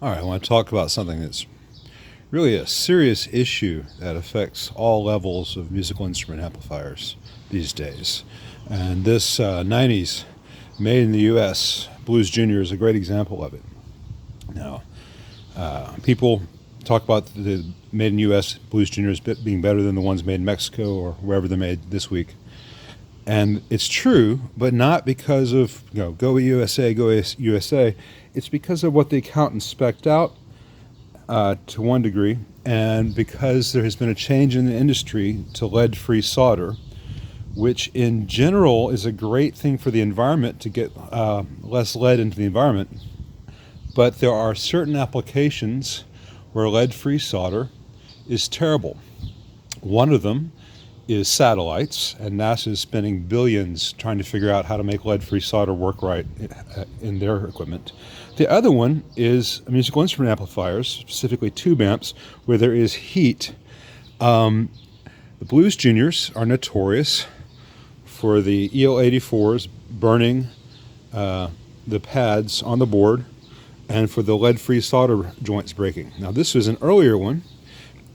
All right, I want to talk about something that's really a serious issue that affects all levels of musical instrument amplifiers these days. And this 90s made in the US Blues Junior is a great example of it. Now, people talk about the made in US Blues Juniors being better than the ones made in Mexico or wherever they're made this week. And it's true, but not because of, go USA, go USA. It's because of what the accountants spec'd out to one degree, and because there has been a change in the industry to lead-free solder, which in general is a great thing for the environment to get less lead into the environment. But there are certain applications where lead-free solder is terrible. One of them is satellites, and NASA is spending billions trying to figure out how to make lead-free solder work right in their equipment. The other one is musical instrument amplifiers, specifically tube amps, where there is heat. The Blues Juniors are notorious for the EL84s burning the pads on the board and for the lead-free solder joints breaking. Now, this was an earlier one.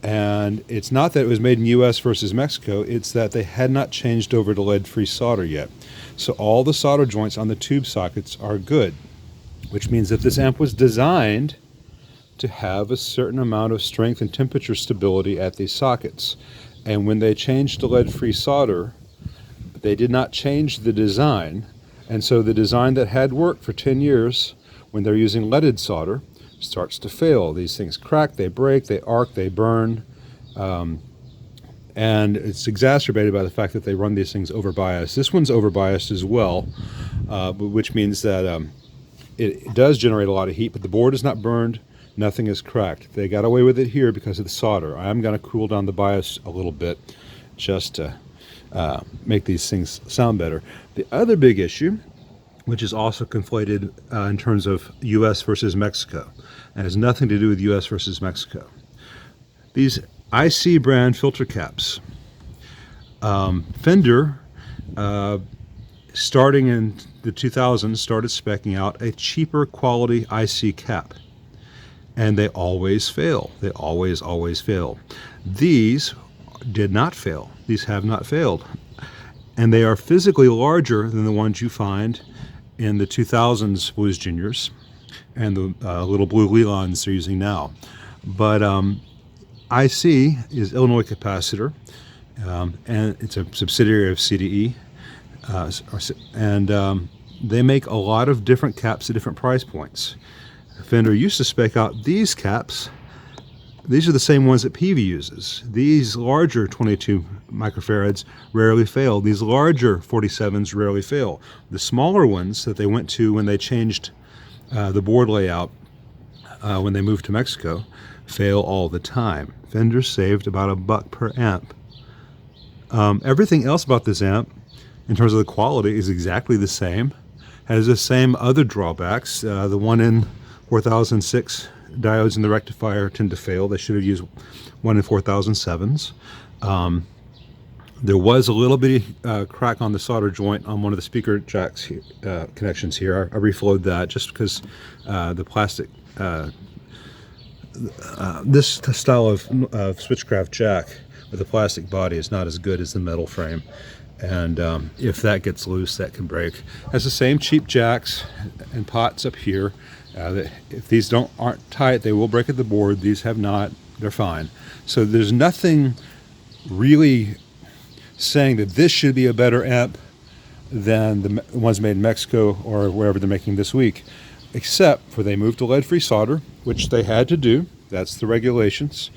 And it's not that it was made in US versus Mexico, it's that they had not changed over to lead-free solder yet. So all the solder joints on the tube sockets are good, which means that this amp was designed to have a certain amount of strength and temperature stability at these sockets. And when they changed to lead-free solder, they did not change the design. And so the design that had worked for 10 years when they're using leaded solder starts to fail. These things crack, they break, they arc, they burn, and it's exacerbated by the fact that they run these things over bias. This one's over biased as well, which means that it does generate a lot of heat, but the board is not burned, nothing is cracked. They got away with it here because of the solder. I'm going to cool down the bias a little bit just to make these things sound better. The other big issue, which is also conflated in terms of US versus Mexico, and has nothing to do with US versus Mexico. These IC brand filter caps. Fender, starting in the 2000s, started speccing out a cheaper quality IC cap. And they always fail. They always fail. These did not fail. These have not failed. And they are physically larger than the ones you find in the 2000s Blues Juniors and the little blue Lelons they're using now. But IC is Illinois Capacitor, and it's a subsidiary of CDE, and they make a lot of different caps at different price points. Fender used to spec out these caps. These are the same ones that Peavey uses. These larger 22 microfarads rarely fail. These larger 47s rarely fail. The smaller ones that they went to when they changed the board layout when they moved to Mexico fail all the time. Fender saved about $1 per amp. Everything else about this amp, in terms of the quality, is exactly the same. Has the same other drawbacks. The 1 in 4006 diodes in the rectifier tend to fail. They should have used 1 in 4007s. There was a little bit of crack on the solder joint on one of the speaker jacks connections here. I reflowed that just because the plastic, this style of switchcraft jack with a plastic body is not as good as the metal frame. And if that gets loose, that can break. It has the same cheap jacks and pots up here. If these aren't tight, they will break at the board. These have not. They're fine. So there's nothing really saying that this should be a better amp than the ones made in Mexico or wherever they're making this week, except for they moved to lead-free solder, which they had to do. That's the regulations.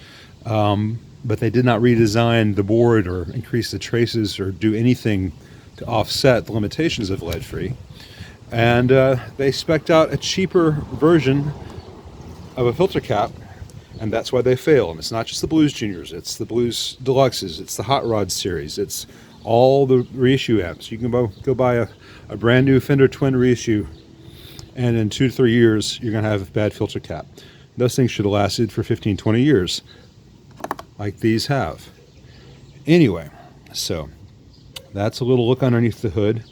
But they did not redesign the board or increase the traces or do anything to offset the limitations of lead-free. And they spec'd out a cheaper version of a filter cap, and that's why they fail. And it's not just the Blues Juniors, it's the Blues Deluxes, it's the Hot Rod series, it's all the reissue amps. You can go buy a brand new Fender Twin reissue, and in 2 to 3 years, you're gonna have a bad filter cap. Those things should have lasted for 15, 20 years, like these have. Anyway, so that's a little look underneath the hood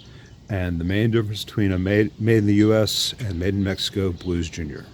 and the main difference between a made in the US and made in Mexico Blues Junior.